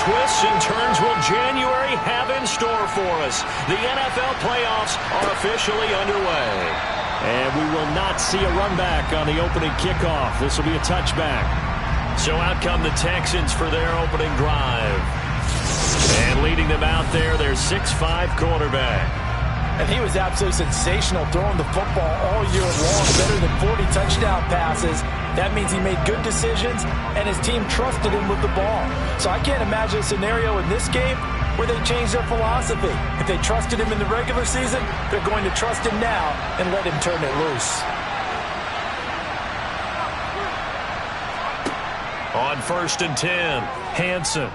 twists and turns will January have in store for us? The NFL playoffs are officially underway. And we will not see a run back on the opening kickoff. This will be a touchback. So out come the Texans for their opening drive. And leading them out there, their 6'5" quarterback. And he was absolutely sensational throwing the football all year long, better than 40 touchdown passes. That means he made good decisions, and his team trusted him with the ball. So I can't imagine a scenario in this game where they changed their philosophy. If they trusted him in the regular season, they're going to trust him now and let him turn it loose. On 1st and 10, Hansen.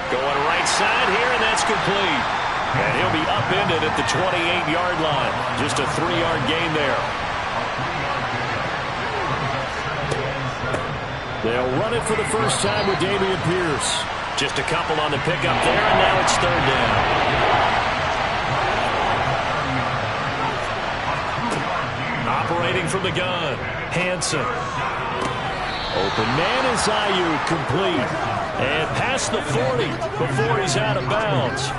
Going right side here, and that's complete. And he'll be upended at the 28-yard line. Just a 3-yard gain there. They'll run it for the first time with Dameon Pierce. Just a couple on the pickup there, and now it's 3rd down. Operating from the gun, Hansen. Open man is Ayuk, complete. And past the 40 before he's out of bounds.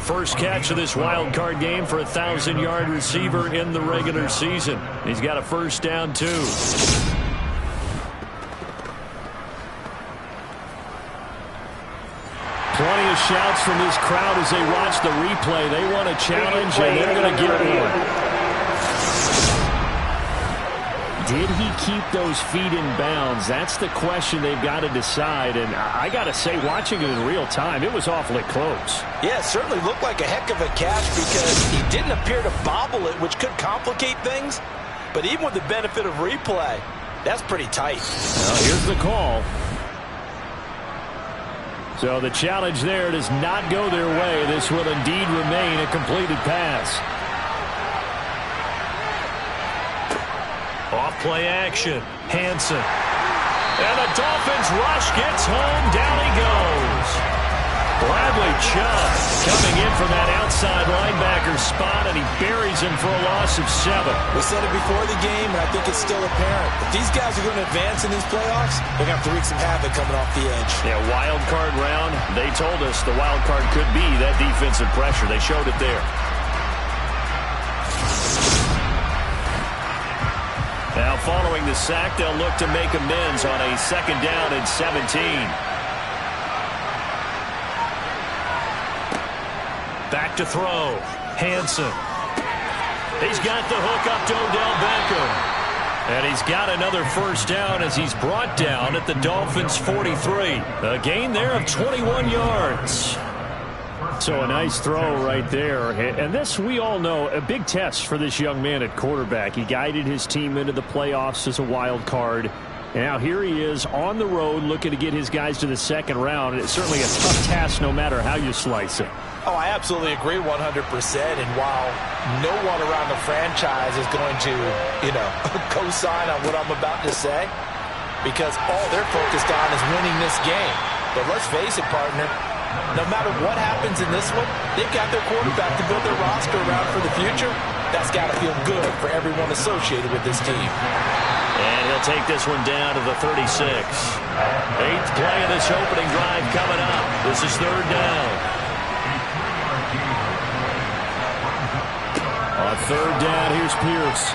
First catch of this wild card game for a 1,000-yard receiver in the regular season. He's got a first down, too. Plenty of shouts from this crowd as they watch the replay. They want a challenge, and they're going to get one. Did he keep those feet in bounds? That's the question they've got to decide. And I got to say, watching it in real time, it was awfully close. Yeah, it certainly looked like a heck of a catch because he didn't appear to bobble it, which could complicate things. But even with the benefit of replay, that's pretty tight. Well, here's the call. So the challenge there does not go their way. This will indeed remain a completed pass. Off play action, Hansen. And the Dolphins rush gets home, down he goes. Bradley Chubb coming in from that outside linebacker spot, and he buries him for a loss of 7. We said it before the game, and I think it's still apparent. If these guys are going to advance in these playoffs, they're going to have to wreak some havoc coming off the edge. Yeah, wild card round. They told us the wild card could be that defensive pressure. They showed it there. Now, following the sack, they'll look to make amends on a 2nd down and 17. Back to throw. Hansen. He's got the hook up to Odell Beckham. And he's got another first down as he's brought down at the Dolphins' 43. A gain there of 21 yards. So a nice throw right there. And this, we all know, a big test for this young man at quarterback. He guided his team into the playoffs as a wild card. And now here he is on the road looking to get his guys to the 2nd round. It's certainly a tough task no matter how you slice it. Oh, I absolutely agree 100%. And while no one around the franchise is going to, co-sign on what I'm about to say, because all they're focused on is winning this game. But let's face it, partner, no matter what happens in this one, they've got their quarterback to build their roster around for the future. That's got to feel good for everyone associated with this team. And he'll take this one down to the 36. 8th play of this opening drive coming up. This is 3rd down. On 3rd down, here's Pierce.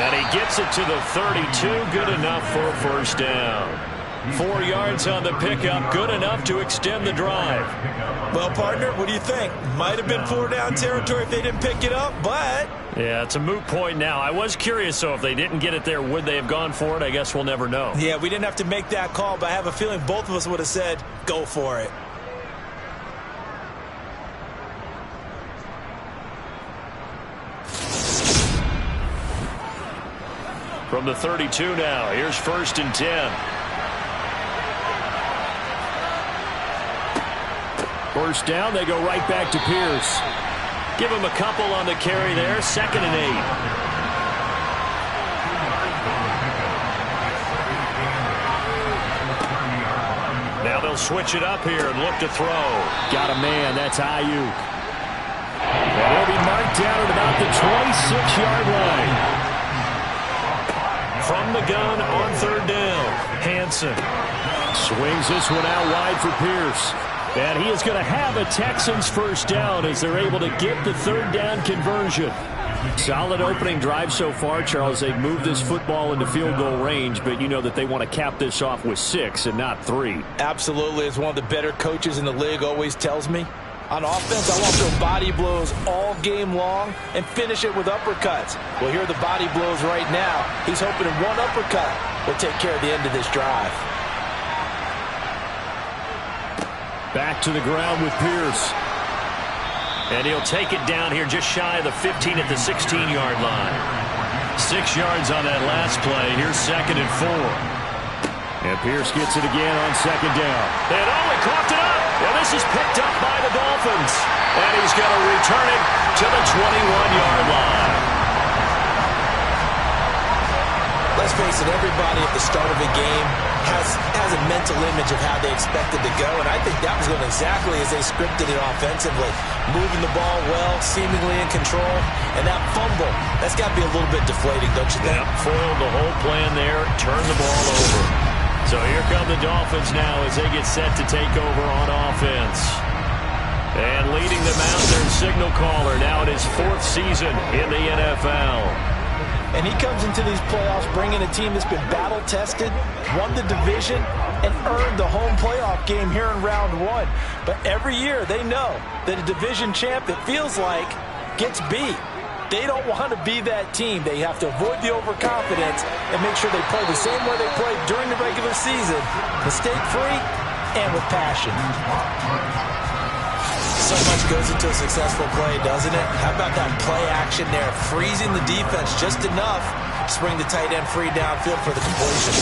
And he gets it to the 32. Good enough for a first down. 4 yards on the pickup, good enough to extend the drive. Well, partner, what do you think? Might have been 4-down territory if they didn't pick it up, but... Yeah, it's a moot point now. I was curious, so if they didn't get it there, would they have gone for it? I guess we'll never know. Yeah, we didn't have to make that call, but I have a feeling both of us would have said, go for it. From the 32 now, here's 1st and 10. First down, they go right back to Pierce. Give him a couple on the carry there, 2nd and 8. Now they'll switch it up here and look to throw. Got a man, that's Ayuk. And he'll be marked down at about the 26-yard line. from the gun on third down. Hansen swings this one out wide for Pierce. And he is going to have a Texans first down as they're able to get the third down conversion. Solid opening drive so far, Charles. They've moved this football into field goal range, but you know that they want to cap this off with 6 and not 3. Absolutely. As one of the better coaches in the league always tells me, on offense, I want to throw body blows all game long and finish it with uppercuts. Well, here are the body blows right now. He's hoping one uppercut will take care of the end of this drive. Back to the ground with Pierce. And he'll take it down here just shy of the 15 at the 16-yard line. 6 yards on that last play. Here's 2nd and 4. And Pierce gets it again on 2nd down. And he coughed it up. And this is picked up by the Dolphins. And he's going to return it to the 21-yard line. Let's face it, everybody at the start of a game has a mental image of how they expect it to go, and I think that was going exactly as they scripted it offensively. Moving the ball well, seemingly in control, and that fumble, that's got to be a little bit deflating, don't you think? Yeah, foiled the whole plan there, turned the ball over. So here come the Dolphins now as they get set to take over on offense. And leading them out, their signal caller now in his 4th season in the NFL. And he comes into these playoffs bringing a team that's been battle-tested, won the division, and earned the home playoff game here in round 1. But every year they know that a division champ, it feels like, gets beat. They don't want to be that team. They have to avoid the overconfidence and make sure they play the same way they played during the regular season, mistake-free and with passion. So much goes into a successful play, doesn't it? How about that play action there, freezing the defense just enough to bring the tight end free downfield for the completion.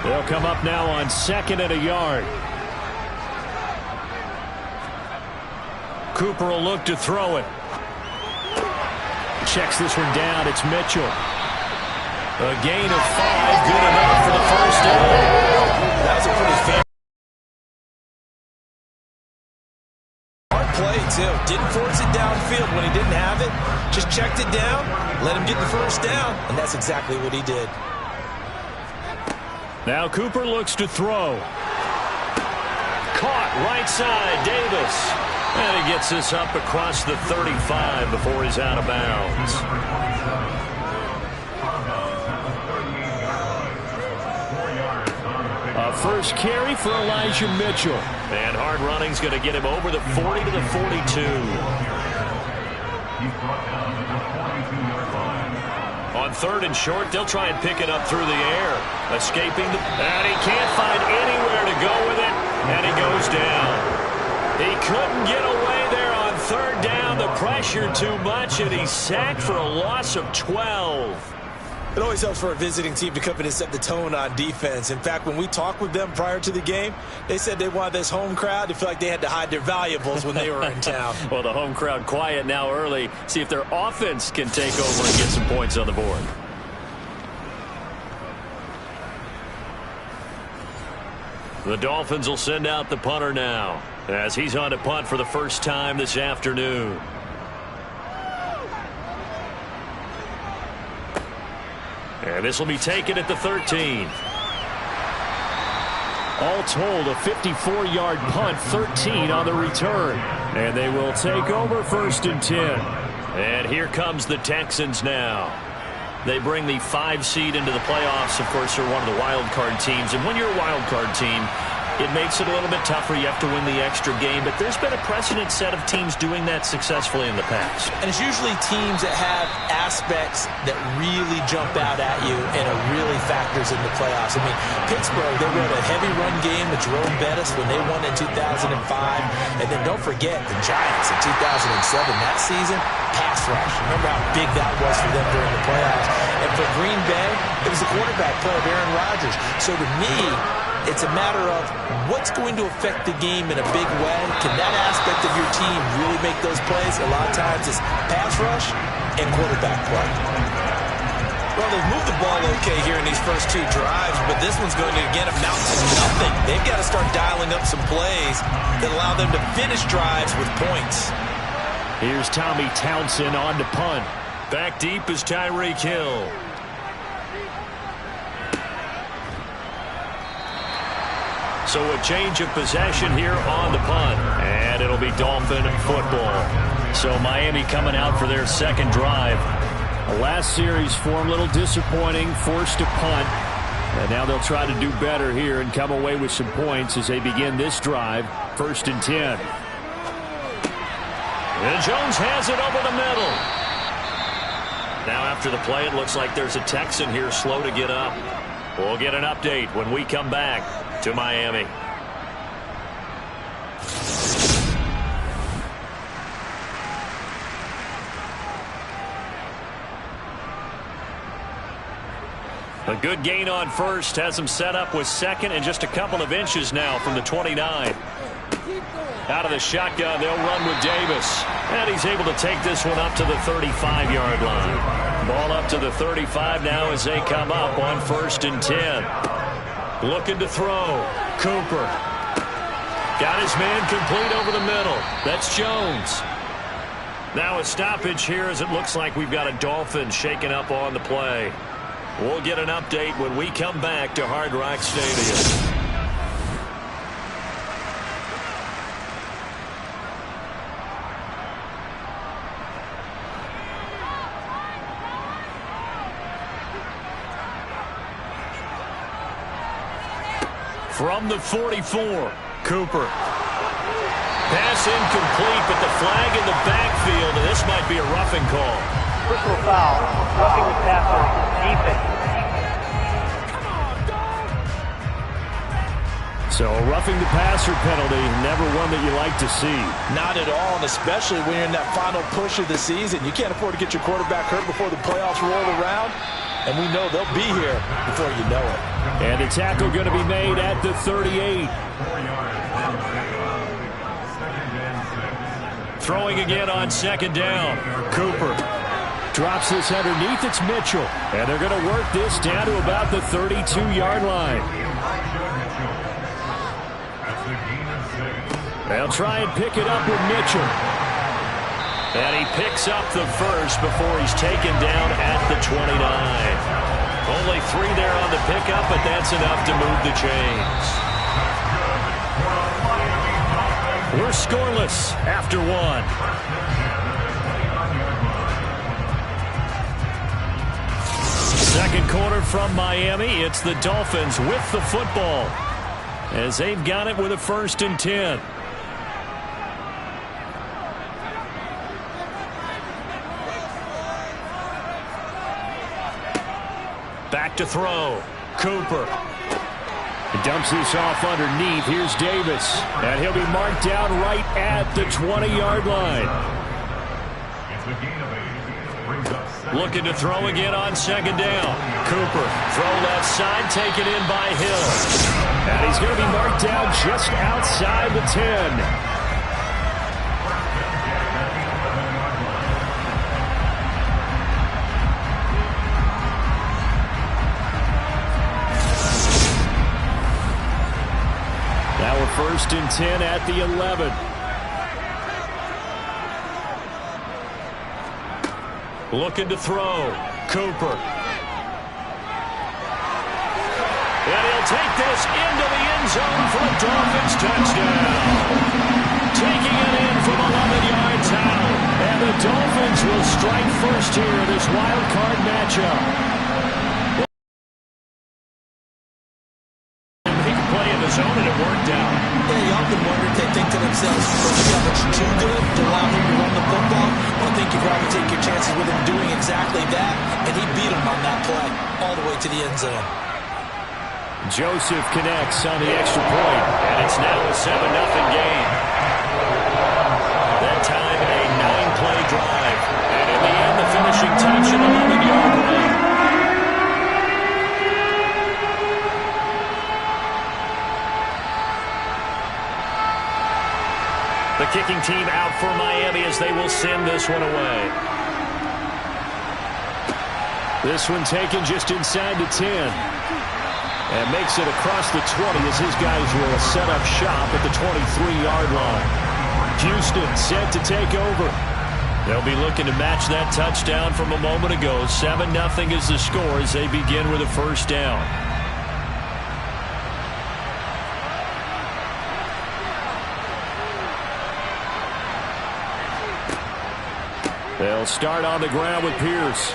They'll come up now on 2nd and a yard. Cooper will look to throw it. Checks this one down. It's Mitchell. A gain of 5, good enough for the first down. That was a pretty fair play, too. Didn't force it downfield when he didn't have it. Just checked it down, let him get the first down, and that's exactly what he did. Now Cooper looks to throw. Caught right side, Davis. And he gets this up across the 35 before he's out of bounds. A first carry for Elijah Mitchell. And hard running's going to get him over the 40 to the 42. On 3rd and short, they'll try and pick it up through the air. Escaping and he can't find anywhere to go with it. And he goes down. He couldn't get away there on 3rd down. The pressure too much, and he's sacked for a loss of 12. It always helps for a visiting team to come in and set the tone on defense. In fact, when we talked with them prior to the game, they said they wanted this home crowd to feel like they had to hide their valuables when they were in town. Well, the home crowd quiet now early. See if their offense can take over and get some points on the board. The Dolphins will send out the punter now as he's on to punt for the first time this afternoon. And this will be taken at the 13. All told, a 54-yard punt, 13 on the return. And they will take over 1st and 10. And here comes the Texans now. They bring the 5 seed into the playoffs. Of course, they're one of the wild card teams. And when you're a wild card team, it makes it a little bit tougher. You have to win the extra game. But there's been a precedent set of teams doing that successfully in the past. And it's usually teams that have aspects that really jump out at you and it really factors in the playoffs. I mean, Pittsburgh, they rode a heavy run game with Jerome Bettis when they won in 2005. And then don't forget the Giants in 2007. That season, pass rush. Remember how big that was for them during the playoffs. And for Green Bay, it was the quarterback play of Aaron Rodgers. So to me, it's a matter of what's going to affect the game in a big way. Can that aspect of your team really make those plays? A lot of times it's pass rush and quarterback play. Well, they've moved the ball okay here in these first 2 drives, but this one's going to, again, amount to nothing. They've got to start dialing up some plays that allow them to finish drives with points. Here's Tommy Townsend on to punt. Back deep is Tyreek Hill. So a change of possession here on the punt. And it'll be Dolphin football. So Miami coming out for their second drive. The last series for them, a little disappointing, forced to punt. And now they'll try to do better here and come away with some points as they begin this drive. 1st and 10. And Jones has it over the middle. Now after the play, it looks like there's a Texan here slow to get up. We'll get an update when we come back to Miami. A good gain on first has him set up with second and just a couple of inches now from the 29. Out of the shotgun, they'll run with Davis. And he's able to take this one up to the 35-yard line. Ball up to the 35 now as they come up on 1st and 10. Looking to throw. Cooper. Got his man complete over the middle. That's Jones. Now a stoppage here as it looks like we've got a Dolphin shaking up on the play. We'll get an update when we come back to Hard Rock Stadium. From the 44, Cooper. Pass incomplete, but the flag in the backfield, and this might be a roughing call. Personal foul, roughing the passer, defense. So roughing the passer penalty, never one that you like to see. Not at all, and especially when you're in that final push of the season. You can't afford to get your quarterback hurt before the playoffs roll around, and we know they'll be here before you know it. And the tackle going to be made at the 38. Throwing again on 2nd down. Cooper. Drops this underneath. It's Mitchell. And they're going to work this down to about the 32-yard line. They'll try and pick it up with Mitchell. And he picks up the first before he's taken down at the 29. Only 3 there on the pickup, but that's enough to move the chains. We're scoreless after 1. Second quarter from Miami. It's the Dolphins with the football as they've got it with a 1st and 10. Back to throw. Cooper. He dumps this off underneath. Here's Davis. And he'll be marked down right at the 20-yard line. Looking to throw again on 2nd down. Cooper. Throw left side, taken in by Hill. And he's going to be marked down just outside the 10. Now we're 1st and 10 at the 11. Looking to throw. Cooper. And he'll take this into the end zone for a Dolphins touchdown. Taking it in from 11 yards out. And the Dolphins will strike first here in this wild card matchup. Zone and it worked out. Yeah, you often wonder if they think to themselves, yeah, but you're too good to allow him to run the football. Well, I think you'd rather take your chances with him doing exactly that, and he beat him on that play all the way to the end zone. Joseph connects on the extra point, and it's now a 7-0 game. That time a 9-play drive, and in the end, the finishing touch an 11-yard run. The kicking team out for Miami as they will send this one away. This one taken just inside the 10. And makes it across the 20 as his guys will set up shop at the 23-yard line. Houston set to take over. They'll be looking to match that touchdown from a moment ago. 7-0 is the score as they begin with a first down. They'll start on the ground with Pierce.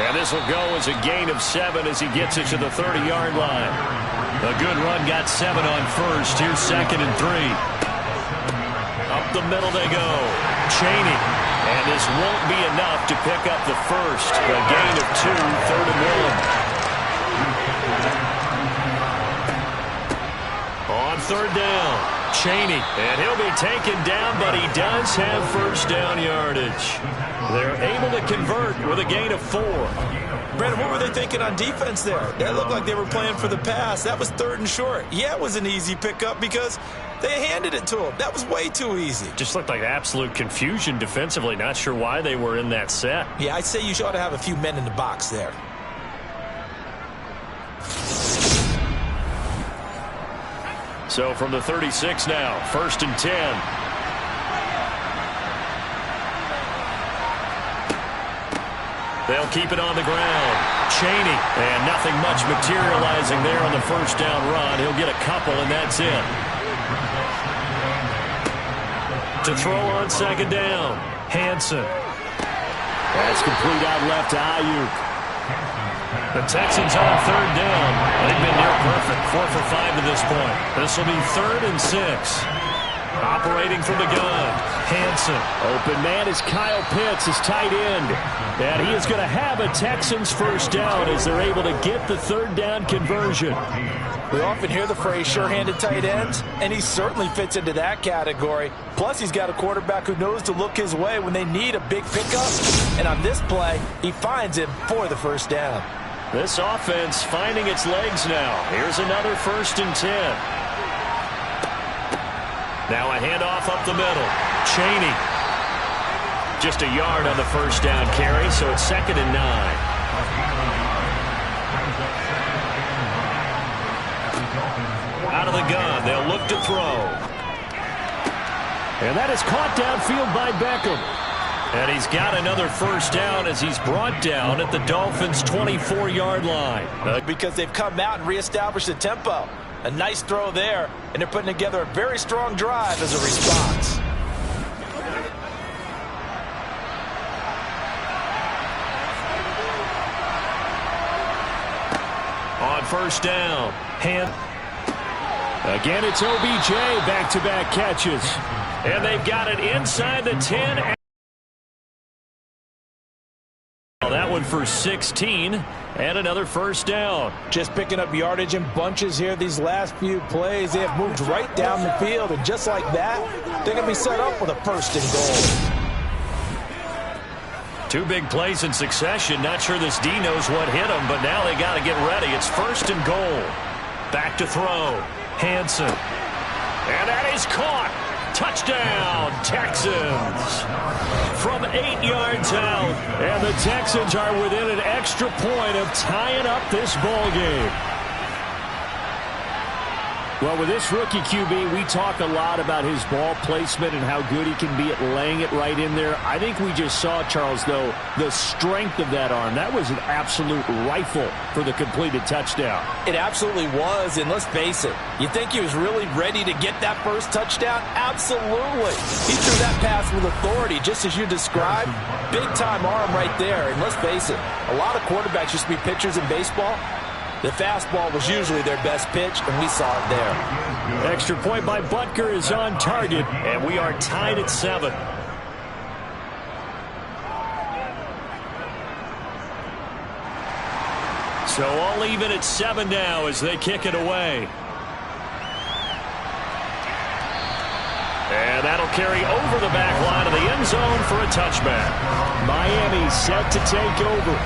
And this will go as a gain of 7 as he gets it to the 30-yard line. A good run got 7 on first. Here's 2nd and 3. Up the middle they go. Chaney. And this won't be enough to pick up the first. A gain of 2, 3rd and 1. On 3rd down. Chaney, and he'll be taken down, but he does have first down yardage. They're able to convert with a gain of 4. Brandon, what were they thinking on defense there? That looked like they were playing for the pass. That was 3rd and short. Yeah, it was an easy pickup because they handed it to him. That was way too easy. Just looked like absolute confusion defensively. Not sure why they were in that set. Yeah, I'd say you ought to have a few men in the box there. So from the 36 now, 1st and 10. They'll keep it on the ground. Chaney, and nothing much materializing there on the first down run. He'll get a couple, and that's it. To throw on 2nd down, Hanson. That's complete out left to Ayuk. The Texans on 3rd down. They've been near perfect. 4 for 5 to this point. This will be 3rd and 6. Operating from the gun. Hanson. Open man is Kyle Pitts, his tight end. And he is going to have a Texans first down as they're able to get the 3rd down conversion. We often hear the phrase sure-handed tight ends, and he certainly fits into that category. Plus, he's got a quarterback who knows to look his way when they need a big pickup. And on this play, he finds him for the first down. This offense finding its legs now. Here's another 1st and 10. Now a handoff up the middle. Chaney. Just a yard on the first down carry, so it's 2nd and 9. Out of the gun, they'll look to throw. And that is caught downfield by Beckham. And he's got another first down as he's brought down at the Dolphins' 24-yard line. Because they've come out and reestablished the tempo. A nice throw there, and they're putting together a very strong drive as a response. On first down, again, it's OBJ, back-to-back catches. And they've got it inside the 10. That one for 16 and another first down. Just picking up yardage in bunches here these last few plays. They have moved right down the field, and just like that, they're going to be set up with a 1st and goal. 2 big plays in succession. Not sure this D knows what hit them, but now they got to get ready. It's 1st and goal. Back to throw. Hanson. And that is caught. Touchdown, Texans. From 8 yards out. And the Texans are within an extra point of tying up this ball game. Well, with this rookie QB, we talk a lot about his ball placement and how good he can be at laying it right in there. I think we just saw, Charles, though, the strength of that arm. That was an absolute rifle for the completed touchdown. It absolutely was, and let's face it, you think he was really ready to get that first touchdown? Absolutely. He threw that pass with authority, just as you described. Big-time arm right there, and let's face it, a lot of quarterbacks used to be pitchers in baseball. The fastball was usually their best pitch, and we saw it there. Extra point by Butker is on target, and we are tied at 7. So all even at 7 now as they kick it away. And that'll carry over the back line of the end zone for a touchback. Miami set to take over.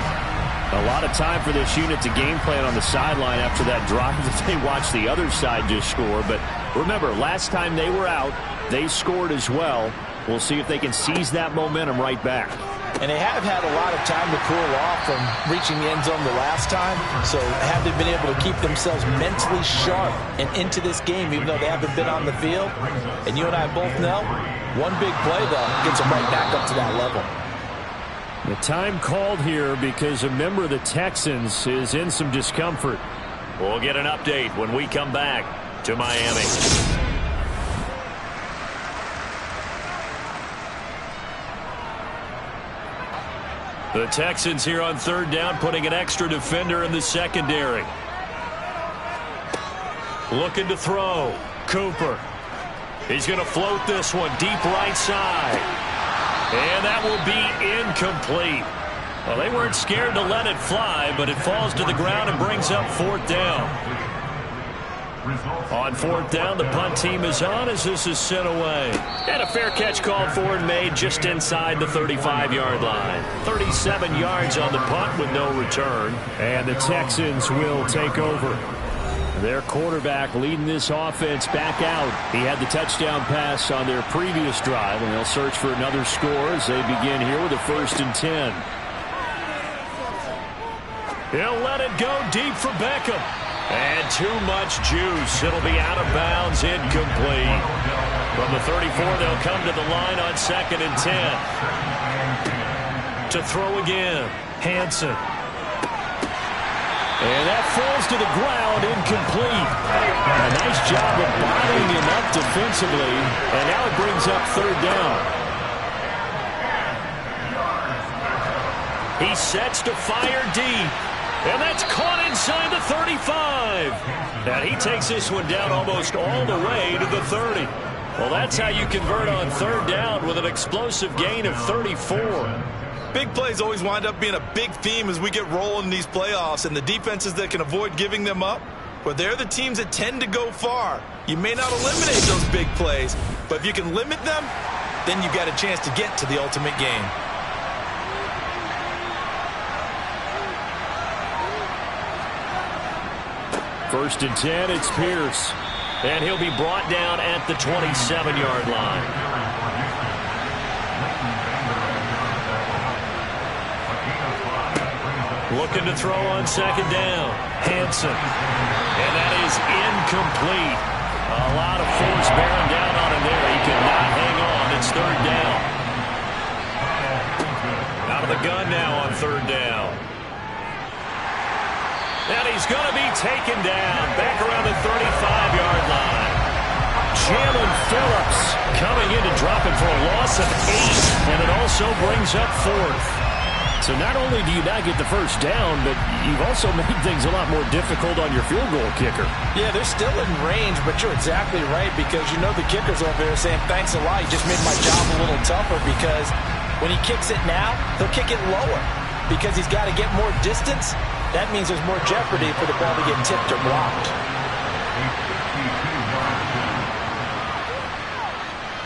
A lot of time for this unit to game plan on the sideline after that drive that they watched the other side just score. But remember, last time they were out, they scored as well. We'll see if they can seize that momentum right back. And they have had a lot of time to cool off from reaching the end zone the last time. So have they been able to keep themselves mentally sharp and into this game, even though they haven't been on the field? And you and I both know, one big play, though, gets them right back up to that level. The time called here because a member of the Texans is in some discomfort. We'll get an update when we come back to Miami. The Texans here on third down, putting an extra defender in the secondary. Looking to throw. Cooper. He's going to float this one deep right side. And that will be incomplete. Well, they weren't scared to let it fly, but it falls to the ground and brings up fourth down. On fourth down, the punt team is on as this is sent away. And a fair catch called for and made just inside the 35-yard line. 37 yards on the punt with no return. And the Texans will take over. Their quarterback leading this offense back out. He had the touchdown pass on their previous drive, and they'll search for another score as they begin here with a 1st and 10. He'll let it go deep for Beckham. And too much juice. It'll be out of bounds, incomplete. From the 34, they'll come to the line on 2nd and 10. To throw again, Hansen. And that falls to the ground, incomplete. A nice job of bodying him up defensively. And now it brings up third down. He sets to fire deep. And that's caught inside the 35. And he takes this one down almost all the way to the 30. Well, that's how you convert on third down with an explosive gain of 34. Big plays always wind up being a big theme as we get rolling in these playoffs, and the defenses that can avoid giving them up, well, they're the teams that tend to go far. You may not eliminate those big plays, but if you can limit them, then you've got a chance to get to the ultimate game. First and 10, it's Pierce. And he'll be brought down at the 27-yard line. Looking to throw on 2nd down. Hansen. And that is incomplete. A lot of force bearing down on him there. He could not hang on. It's third down. Out of the gun now on third down. And he's going to be taken down back around the 35-yard line. Jalen Phillips coming in to drop it for a loss of 8, and it also brings up fourth. So not only do you not get the first down, but you've also made things a lot more difficult on your field goal kicker. Yeah, they're still in range, but you're exactly right because you know the kicker's over there saying, thanks a lot, you just made my job a little tougher because when he kicks it now, he'll kick it lower because he's got to get more distance. That means there's more jeopardy for the ball to get tipped or blocked.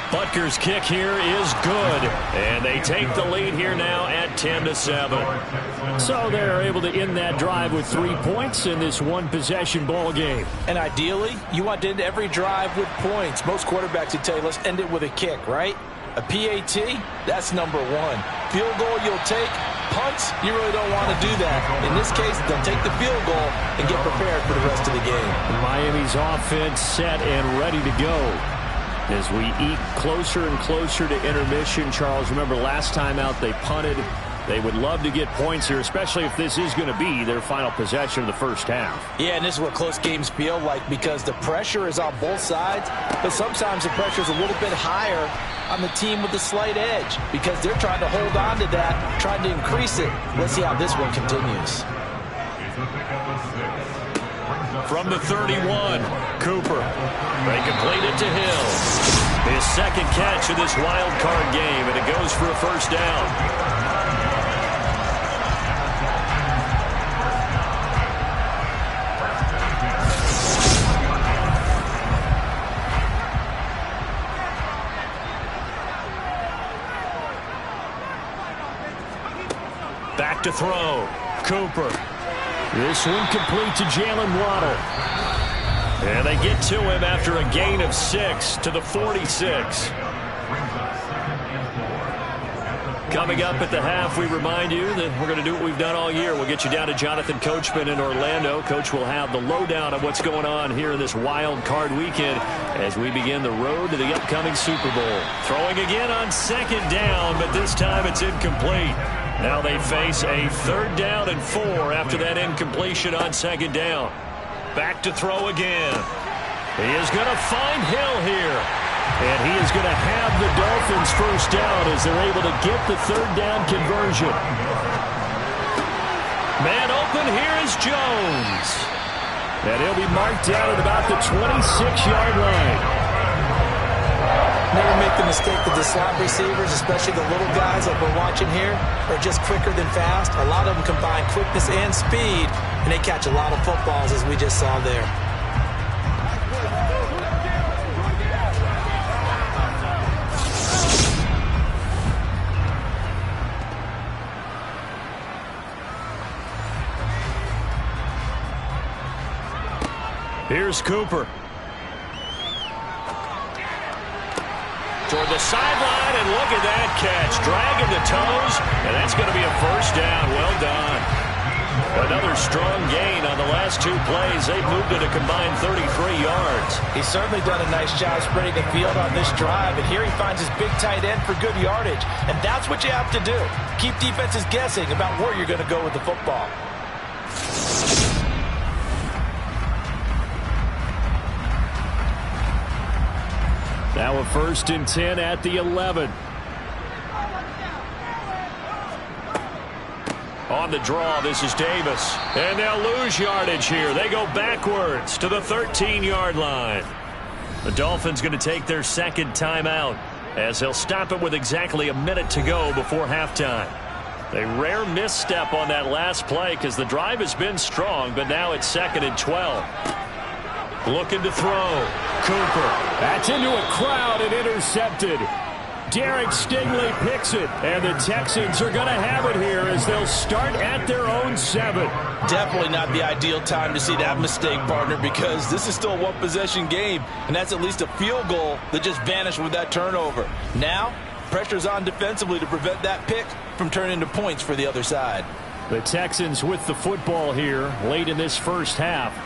Butker's kick here is good. And they take the lead here now at 10-7. So they're able to end that drive with 3 points in this one-possession ball game. And ideally, you want to end every drive with points. Most quarterbacks would tell you, let's end it with a kick, right? A PAT, that's number 1. Field goal you'll take. Punts, you really don't want to do that. In this case, they'll take the field goal and get prepared for the rest of the game. Miami's offense set and ready to go. As we eat closer and closer to intermission, Charles, remember last time out they punted. They would love to get points here, especially if this is going to be their final possession of the first half. Yeah, and this is what close games feel like because the pressure is on both sides, but sometimes the pressure is a little bit higher on the team with the slight edge because they're trying to hold on to that, trying to increase it. Let's see how this one continues. From the 31, Cooper. They complete it to Hill. His second catch of this wild card game, and it goes for a first down. Back to throw. Cooper. This one complete to Jalen Waddle. And they get to him after a gain of 6 to the 46. Coming up at the half, we remind you that we're going to do what we've done all year. We'll get you down to Jonathan Coachman in Orlando. Coach will have the lowdown of what's going on here in this wild card weekend as we begin the road to the upcoming Super Bowl. Throwing again on second down, but this time it's incomplete. Now they face a 3rd down and 4 after that incompletion on second down. Back to throw again. He is going to find Hill here. And he is going to have the Dolphins first down as they're able to get the 3rd down conversion. Man open, here is Jones. And he'll be marked down at about the 26-yard line. Never make the mistake that the slot receivers, especially the little guys like we're watching here, are just quicker than fast. A lot of them combine quickness and speed, and they catch a lot of footballs as we just saw there. Here's Cooper. Toward the sideline, and look at that catch. Dragging the toes, and that's going to be a first down. Well done. Another strong gain on the last 2 plays. They've moved it a combined 33 yards. He's certainly done a nice job spreading the field on this drive, and here he finds his big tight end for good yardage. And that's what you have to do. Keep defenses guessing about where you're going to go with the football. Now a 1st and 10 at the 11. On the draw, this is Davis. And they'll lose yardage here. They go backwards to the 13-yard line. The Dolphins going to take their 2nd timeout as they'll stop it with exactly a minute to go before halftime. A rare misstep on that last play because the drive has been strong, but now it's 2nd and 12. Looking to throw. Cooper. That's into a crowd and intercepted. Derek Stingley picks it, and the Texans are going to have it here as they'll start at their own 7. Definitely not the ideal time to see that mistake, partner, because this is still a one-possession game, and that's at least a field goal that just vanished with that turnover. Now, pressure's on defensively to prevent that pick from turning into points for the other side. The Texans with the football here late in this first half.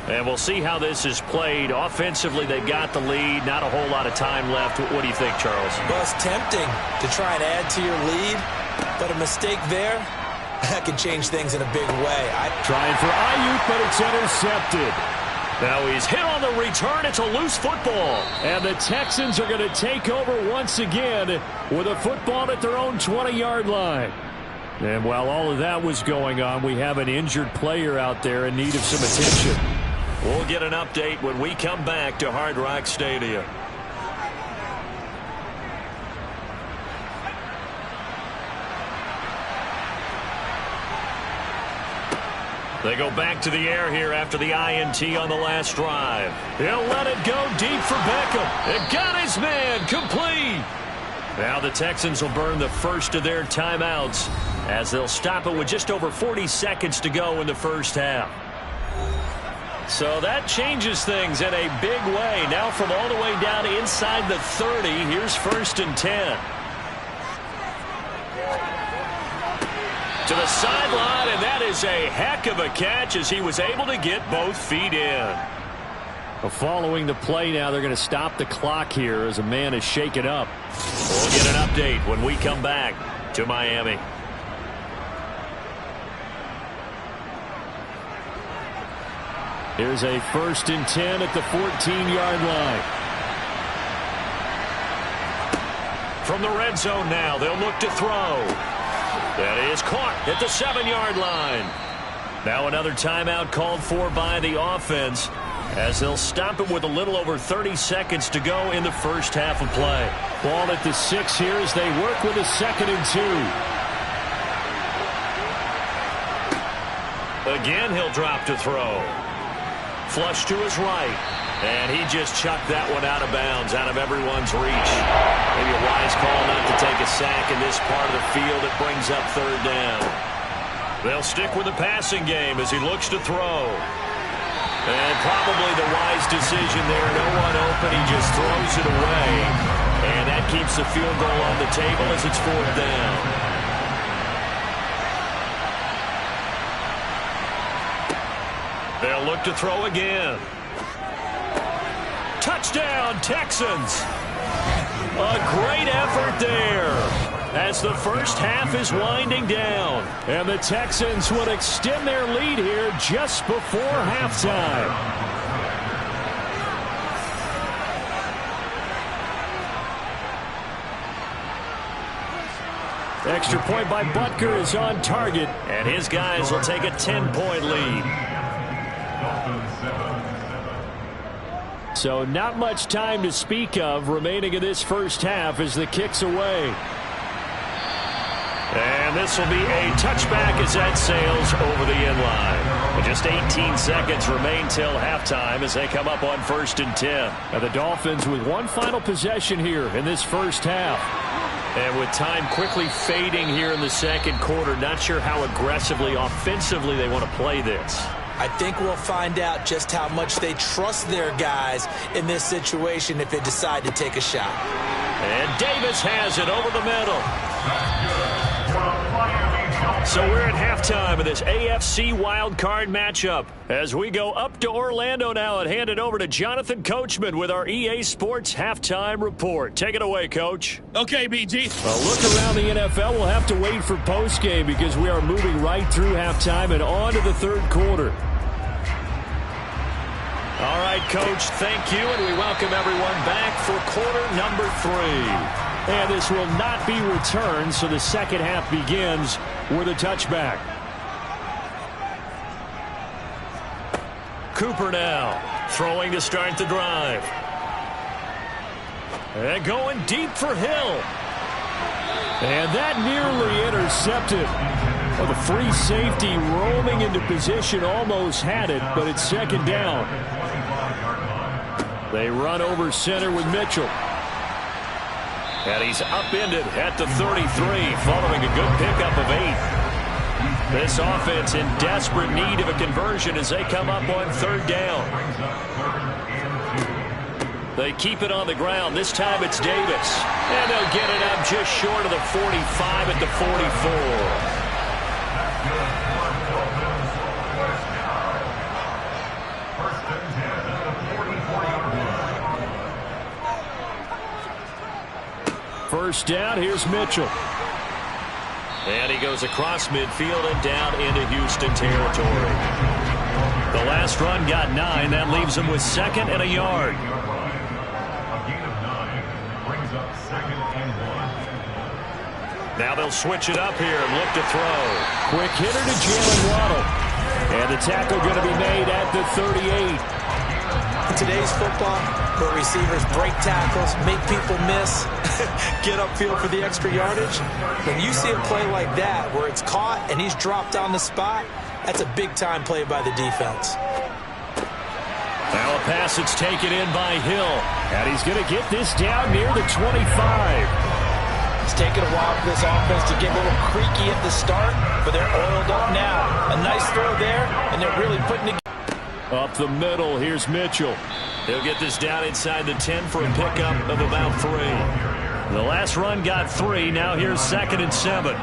And we'll see how this is played. Offensively, they've got the lead. Not a whole lot of time left. What do you think, Charles? Well, it's tempting to try and add to your lead, but a mistake there, that can change things in a big way. Trying for Ayuk, but it's intercepted. Now he's hit on the return. It's a loose football. And the Texans are going to take over once again with a football at their own 20-yard line. And while all of that was going on, we have an injured player out there in need of some attention. We'll get an update when we come back to Hard Rock Stadium. They go back to the air here after the INT on the last drive. He'll let it go deep for Beckham. It got his man complete. Now the Texans will burn the first of their timeouts as they'll stop it with just over 40 seconds to go in the first half. So that changes things in a big way. Now from all the way down inside the 30, here's 1st and 10. To the sideline, and that is a heck of a catch as he was able to get both feet in. Well, following the play now, they're going to stop the clock here as a man is shaken up. We'll get an update when we come back to Miami. Here's a 1st and 10 at the 14-yard line. From the red zone now, they'll look to throw. That is caught at the 7-yard line. Now another timeout called for by the offense as they'll stop it with a little over 30 seconds to go in the first half of play. Ball at the 6 here as they work with a 2nd and 2. Again, he'll drop to throw. Flush to his right. And he just chucked that one out of bounds, out of everyone's reach. Maybe a wise call not to take a sack in this part of the field. It brings up 3rd down. They'll stick with the passing game as he looks to throw. And probably the wise decision there. No one open. He just throws it away. And that keeps keeps the field goal on the table as it's 4th down. They'll look to throw again. Touchdown, Texans. A great effort there as the first half is winding down. And the Texans would extend their lead here just before halftime. Extra point by Butker is on target. And his guys will take a 10-point lead. So not much time to speak of remaining in this first half as the kick's away. And this will be a touchback as that sails over the end line. And just 18 seconds remain till halftime as they come up on 1st and 10. And the Dolphins with one final possession here in this first half. And with time quickly fading here in the second quarter, not sure how aggressively, offensively they want to play this. I think we'll find out just how much they trust their guys in this situation if they decide to take a shot. And Davis has it over the middle. So we're at halftime of this AFC wildcard matchup as we go up to Orlando now and hand it over to Jonathan Coachman with our EA Sports halftime report. Take it away, Coach. Okay, BG. A look around the NFL. We'll have to wait for postgame because we are moving right through halftime and on to the third quarter. All right, Coach, thank you, and we welcome everyone back for quarter number 3. And this will not be returned, so the second half begins with a touchback. Cooper now, throwing to start the drive. And going deep for Hill. And that nearly intercepted. Well, the free safety roaming into position almost had it, but it's second down. They run over center with Mitchell. And he's upended at the 33 following a good pickup of 8. This offense in desperate need of a conversion as they come up on 3rd down. They keep it on the ground. This time it's Davis. And they'll get it up just short of the 45 at the 44. First down, here's Mitchell. And he goes across midfield and down into Houston territory. The last run got 9. That leaves him with 2nd and a yard. Now they'll switch it up here and look to throw. Quick hitter to Jalen Waddle. And the tackle going to be made at the 38. In today's football, where receivers break tackles, make people miss, get upfield for the extra yardage, when you see a play like that where it's caught and he's dropped on the spot, that's a big-time play by the defense. Now a pass that's taken in by Hill. And he's going to get this down near the 25. It's taken a while for this offense to get a little creaky at the start, but they're oiled up now. A nice throw there, and they're really putting it. Up the middle, here's Mitchell. He'll get this down inside the 10 for a pickup of about 3. The last run got 3. Now here's 2nd and 7.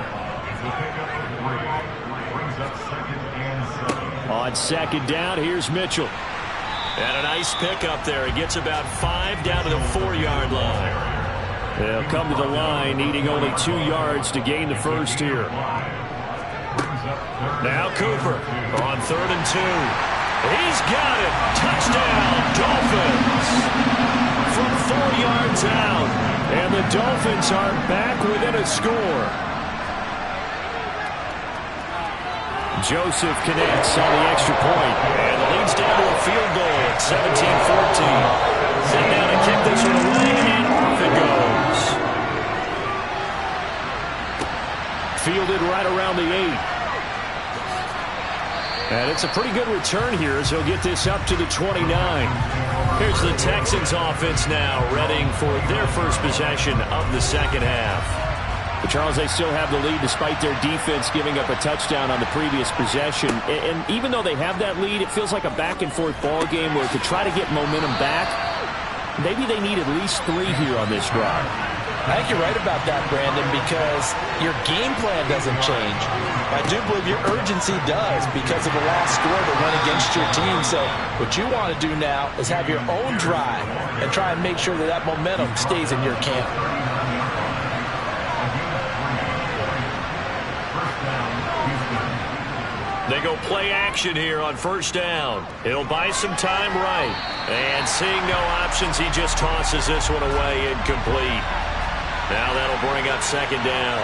On 2nd down, here's Mitchell. And a nice pickup there. He gets about 5 down to the 4-yard line. They'll come to the line, needing only 2 yards to gain the first here. Now Cooper on 3rd and 2. He's got it. Touchdown, Dolphins. From 4 yards out. And the Dolphins are back within a score. Joseph connects on the extra point. And leads down to a field goal at 17-14. Set down to kick this one away, and off it goes. Fielded right around the 8. And it's a pretty good return here as he'll get this up to the 29. Here's the Texans offense now, readying for their first possession of the second half. But Charles, they still have the lead despite their defense giving up a touchdown on the previous possession. And even though they have that lead, it feels like a back-and-forth ball game where to try to get momentum back, maybe they need at least 3 here on this drive. I think you're right about that, Brandon, because your game plan doesn't change. I do believe your urgency does because of the last score that went against your team. So what you want to do now is have your own drive and try and make sure that that momentum stays in your camp. They go play action here on first down. He'll buy some time right. And seeing no options, he just tosses this one away, incomplete. Now that'll bring up second down.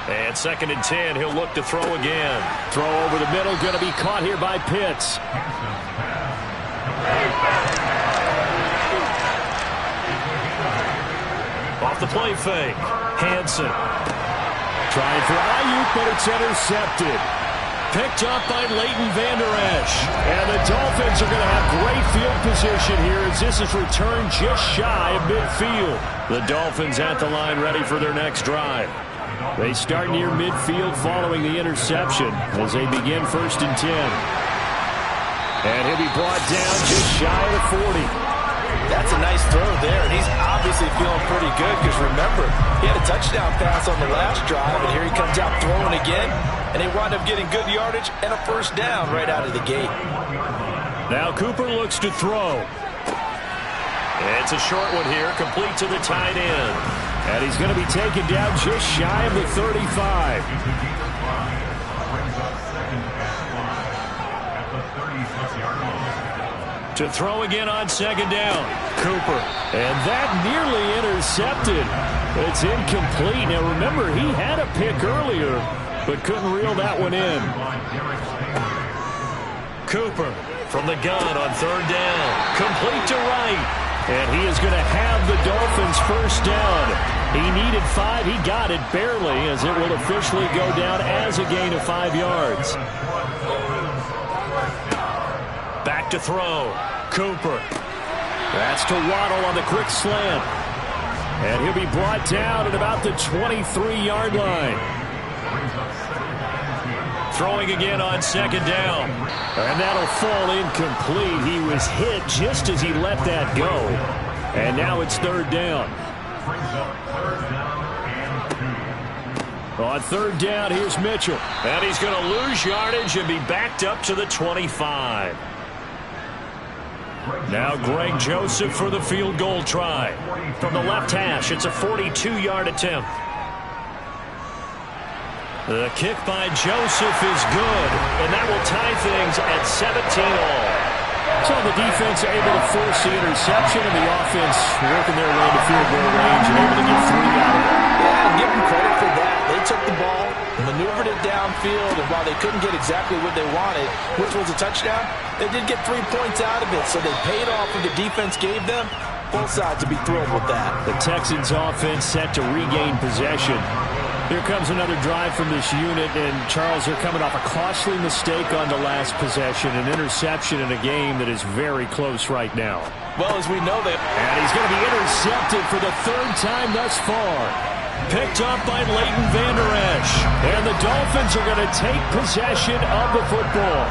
And 2nd and 10, he'll look to throw again. Throw over the middle, going to be caught here by Pitts. Off the play fake, Hansen. Trying for Ayuk, but it's intercepted. Picked up by Leighton Vander Esch. And the Dolphins are going to have great field position here as this is returned just shy of midfield. The Dolphins at the line ready for their next drive. They start near midfield following the interception as they begin 1st and 10. And he'll be brought down just shy of the 40. That's a nice throw there, and he's obviously feeling pretty good because, remember, he had a touchdown pass on the last drive, and here he comes out throwing again, and they wind up getting good yardage and a first down right out of the gate. Now Cooper looks to throw. It's a short one here, complete to the tight end. And he's going to be taken down just shy of the 35. To throw again on 2nd down, Cooper. And that nearly intercepted. It's incomplete. Now remember, he had a pick earlier, but couldn't reel that one in. Cooper from the gun on 3rd down. Complete to right. And he is going to have the Dolphins first down. He needed 5. He got it barely as it will officially go down as a gain of 5 yards. Back to throw. Cooper. That's to Waddle on the quick slant. And he'll be brought down at about the 23-yard line. Throwing again on 2nd down. And that'll fall incomplete. He was hit just as he let that go. And now it's 3rd down. On 3rd down, here's Mitchell. And he's going to lose yardage and be backed up to the 25. Now Greg Joseph for the field goal try. From the left hash, it's a 42-yard attempt. The kick by Joseph is good, and that will tie things at 17-all. So the defense are able to force the interception, and the offense working their way to field goal range and able to get 3 out of it. Yeah, give them credit for that. They took the ball, maneuvered it downfield, and while they couldn't get exactly what they wanted, which was a touchdown, they did get 3 points out of it, so they paid off what the defense gave them. Both sides will be thrilled with that. The Texans offense set to regain possession. Here comes another drive from this unit, and Charles, they're coming off a costly mistake on the last possession, an interception in a game that is very close right now. Well, as we know that. And he's going to be intercepted for the 3rd time thus far. Picked up by Leighton Vander Esch. And the Dolphins are going to take possession of the football.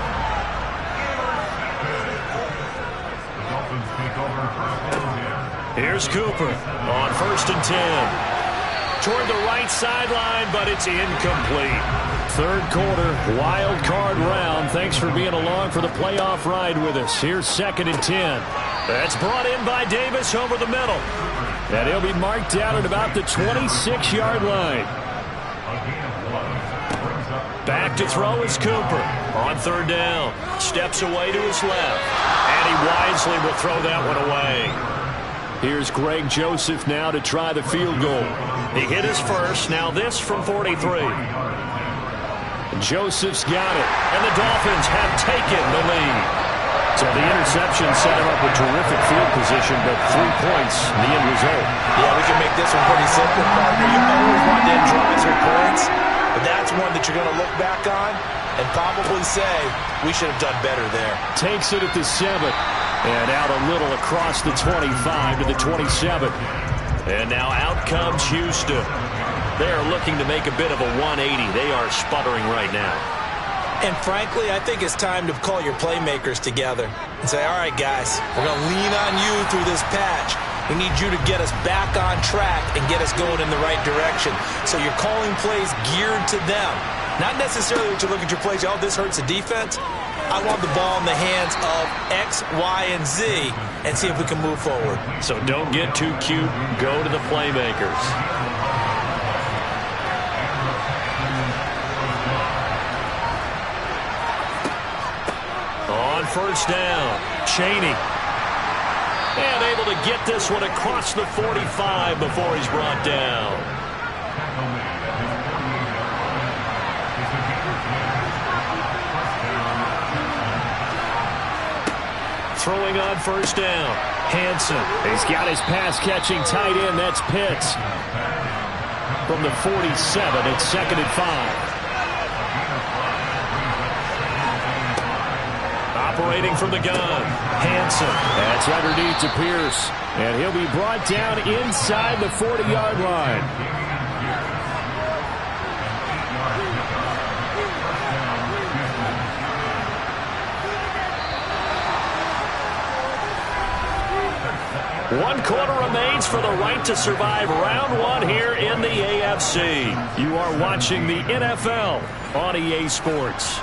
Here's Cooper on 1st and 10. Toward the right sideline, but it's incomplete. 3rd quarter, wild card round. Thanks for being along for the playoff ride with us. Here's 2nd and 10. That's brought in by Davis over the middle. And he'll be marked down at about the 26-yard line. Back to throw is Cooper on 3rd down. Steps away to his left. And he wisely will throw that one away. Here's Greg Joseph now to try the field goal. He hit his first. Now this from 43. Joseph's got it. And the Dolphins have taken the lead. So the interception set him up with terrific field position, but 3 points, the end result. Yeah, we can make this one pretty simple, partner. You always want to end drives with points, but that's one that you're going to look back on and probably say, we should have done better there. Takes it at the 7. And out a little across the 25 to the 27. And now out comes Houston. They are looking to make a bit of a 180. They are sputtering right now. And frankly, I think it's time to call your playmakers together and say, all right, guys, we're going to lean on you through this patch. We need you to get us back on track and get us going in the right direction. So you're calling plays geared to them. Not necessarily that you look at your plays, oh, this hurts the defense. I want the ball in the hands of X, Y, and Z and see if we can move forward. So don't get too cute. Go to the playmakers. On first down, Chaney. And able to get this one across the 45 before he's brought down. Throwing on first down, Hansen. He's got his pass-catching tight end. That's Pitts. From the 47, it's 2nd and 5. Operating from the gun, Hansen. That's underneath to Pierce. And he'll be brought down inside the 40-yard line. One quarter remains for the right to survive round one here in the AFC. You are watching the NFL on EA Sports.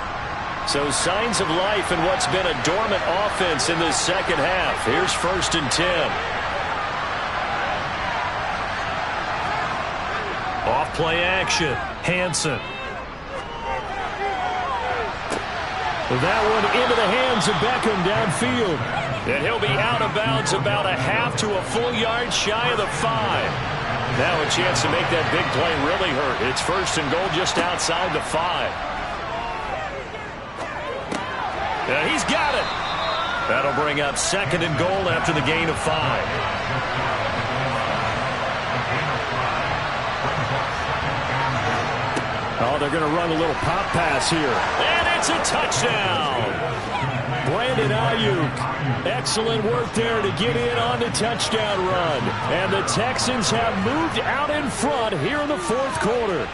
So signs of life in what's been a dormant offense in this second half. Here's 1st and 10. Off play action, Hansen. That one into the hands of Beckham downfield. And he'll be out of bounds about a half to a full yard shy of the 5. Now a chance to make that big play really hurt. It's 1st and goal just outside the 5. He's got it. That'll bring up 2nd and goal after the gain of 5. Oh, they're going to run a little pop pass here. And it's a touchdown. Brandon Ayuk. Excellent work there to get in on the touchdown run. And the Texans have moved out in front here in the 4th quarter.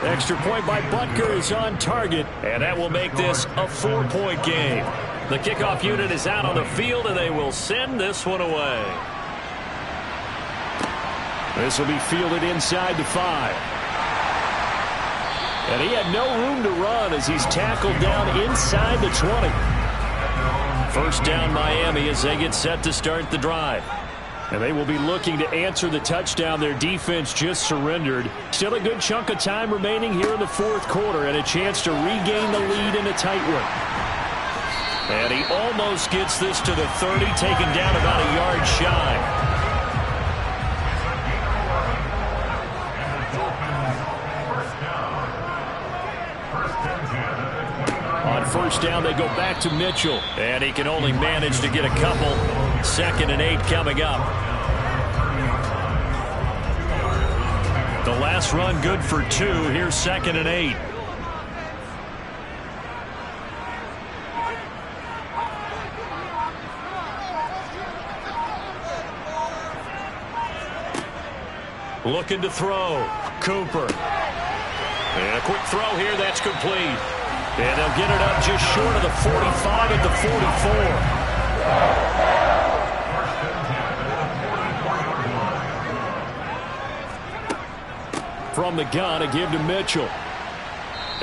Extra point by Butker is on target. And that will make this a 4-point game. The kickoff unit is out on the field, and they will send this one away. This will be fielded inside the 5. And he had no room to run as he's tackled down inside the 20. First down Miami as they get set to start the drive. And they will be looking to answer the touchdown their defense just surrendered. Still a good chunk of time remaining here in the 4th quarter and a chance to regain the lead in a tight one. And he almost gets this to the 30, taken down about a yard shy. On first down, they go back to Mitchell. And he can only manage to get a couple. 2nd and 8 coming up. The last run good for 2. Here's 2nd and 8. Looking to throw. Cooper. And a quick throw here. That's complete. And they'll get it up just short of the 45 at the 44. From the gun, a give to Mitchell.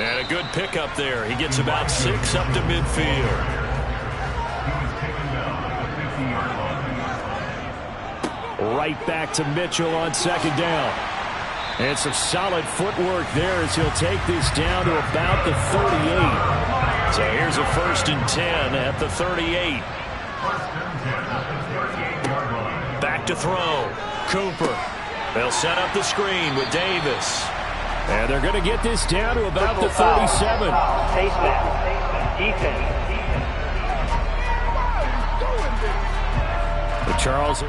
And a good pickup there. He gets about 6 up to midfield. Right back to Mitchell on 2nd down. And some solid footwork there as he'll take this down to about the 38. So here's a 1st and 10 at the 38. Back to throw. Cooper. They'll set up the screen with Davis. And they're going to get this down to about the 37. Face mask. Defense. The Charles